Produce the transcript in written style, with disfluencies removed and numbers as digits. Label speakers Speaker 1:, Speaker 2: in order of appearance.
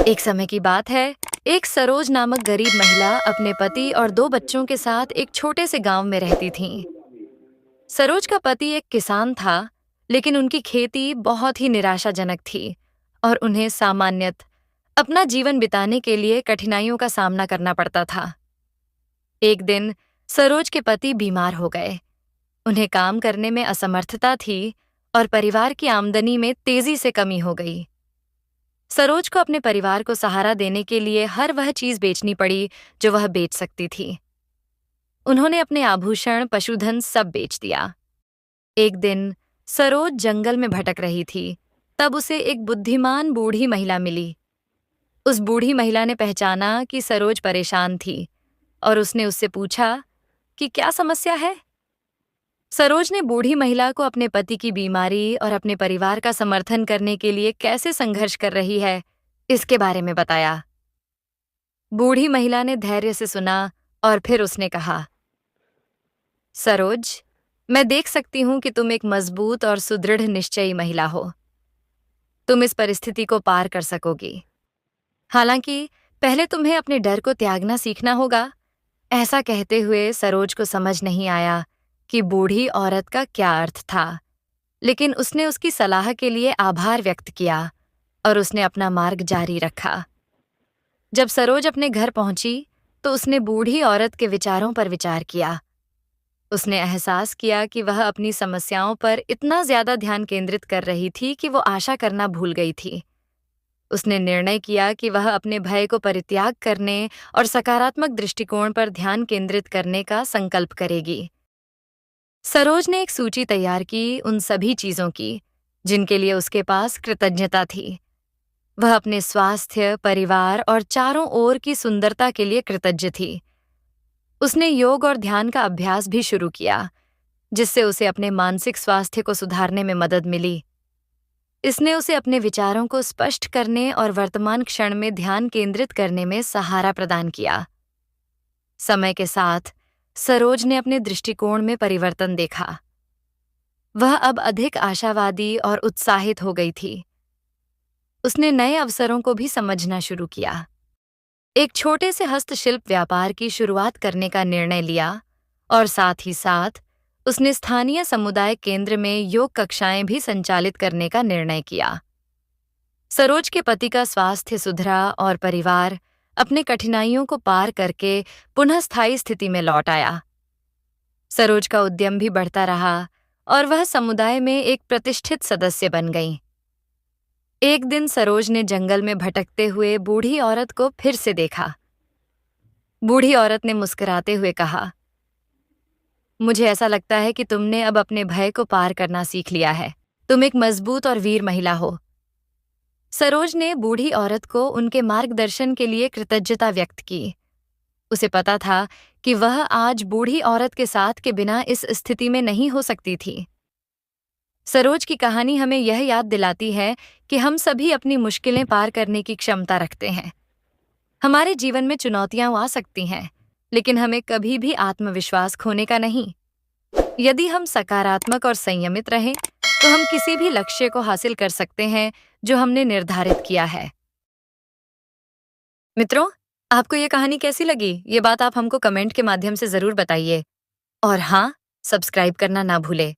Speaker 1: एक समय की बात है। एक सरोज नामक गरीब महिला अपने पति और 2 बच्चों के साथ एक छोटे से गांव में रहती थीं। सरोज का पति एक किसान था, लेकिन उनकी खेती बहुत ही निराशाजनक थी और उन्हें सामान्यतः अपना जीवन बिताने के लिए कठिनाइयों का सामना करना पड़ता था। एक दिन सरोज के पति बीमार हो गए। उन्हें काम करने में असमर्थता थी और परिवार की आमदनी में तेजी से कमी हो गई। सरोज को अपने परिवार को सहारा देने के लिए हर वह चीज बेचनी पड़ी जो वह बेच सकती थी। उन्होंने अपने आभूषण, पशुधन सब बेच दिया। एक दिन सरोज जंगल में भटक रही थी। तब उसे एक बुद्धिमान बूढ़ी महिला मिली। उस बूढ़ी महिला ने पहचाना कि सरोज परेशान थी और उसने उससे पूछा कि क्या समस्या है। सरोज ने बूढ़ी महिला को अपने पति की बीमारी और अपने परिवार का समर्थन करने के लिए कैसे संघर्ष कर रही है, इसके बारे में बताया। बूढ़ी महिला ने धैर्य से सुना और फिर उसने कहा, सरोज, मैं देख सकती हूं कि तुम एक मजबूत और सुदृढ़ निश्चयी महिला हो। तुम इस परिस्थिति को पार कर सकोगी। हालांकि पहले तुम्हें अपने डर को त्यागना सीखना होगा। ऐसा कहते हुए सरोज को समझ नहीं आया कि बूढ़ी औरत का क्या अर्थ था, लेकिन उसने उसकी सलाह के लिए आभार व्यक्त किया और उसने अपना मार्ग जारी रखा। जब सरोज अपने घर पहुंची, तो उसने बूढ़ी औरत के विचारों पर विचार किया। उसने एहसास किया कि वह अपनी समस्याओं पर इतना ज्यादा ध्यान केंद्रित कर रही थी कि वो आशा करना भूल गई थी। उसने निर्णय किया कि वह अपने भय को परित्याग करने और सकारात्मक दृष्टिकोण पर ध्यान केंद्रित करने का संकल्प करेगी। सरोज ने एक सूची तैयार की उन सभी चीजों की जिनके लिए उसके पास कृतज्ञता थी। वह अपने स्वास्थ्य, परिवार और चारों ओर की सुंदरता के लिए कृतज्ञ थी। उसने योग और ध्यान का अभ्यास भी शुरू किया, जिससे उसे अपने मानसिक स्वास्थ्य को सुधारने में मदद मिली। इसने उसे अपने विचारों को स्पष्ट करने और वर्तमान क्षण में ध्यान केंद्रित करने में सहारा प्रदान किया। समय के साथ सरोज ने अपने दृष्टिकोण में परिवर्तन देखा। वह अब अधिक आशावादी और उत्साहित हो गई थी। उसने नए अवसरों को भी समझना शुरू किया। एक छोटे से हस्तशिल्प व्यापार की शुरुआत करने का निर्णय लिया और साथ ही साथ उसने स्थानीय समुदाय केंद्र में योग कक्षाएं भी संचालित करने का निर्णय किया। सरोज के पति का स्वास्थ्य सुधरा और परिवार अपने कठिनाइयों को पार करके पुनः स्थायी स्थिति में लौट आया। सरोज का उद्यम भी बढ़ता रहा और वह समुदाय में एक प्रतिष्ठित सदस्य बन गई। एक दिन सरोज ने जंगल में भटकते हुए बूढ़ी औरत को फिर से देखा। बूढ़ी औरत ने मुस्कुराते हुए कहा, मुझे ऐसा लगता है कि तुमने अब अपने भय को पार करना सीख लिया है। तुम एक मजबूत और वीर महिला हो। सरोज ने बूढ़ी औरत को उनके मार्गदर्शन के लिए कृतज्ञता व्यक्त की। उसे पता था कि वह आज बूढ़ी औरत के साथ के बिना इस स्थिति में नहीं हो सकती थी। सरोज की कहानी हमें यह याद दिलाती है कि हम सभी अपनी मुश्किलें पार करने की क्षमता रखते हैं। हमारे जीवन में चुनौतियां आ सकती हैं, लेकिन हमें कभी भी आत्मविश्वास खोने का नहीं। यदि हम सकारात्मक और संयमित रहें, तो हम किसी भी लक्ष्य को हासिल कर सकते हैं जो हमने निर्धारित किया है। मित्रों, आपको ये कहानी कैसी लगी? ये बात आप हमको कमेंट के माध्यम से जरूर बताइए। और हाँ, सब्सक्राइब करना ना भूलें।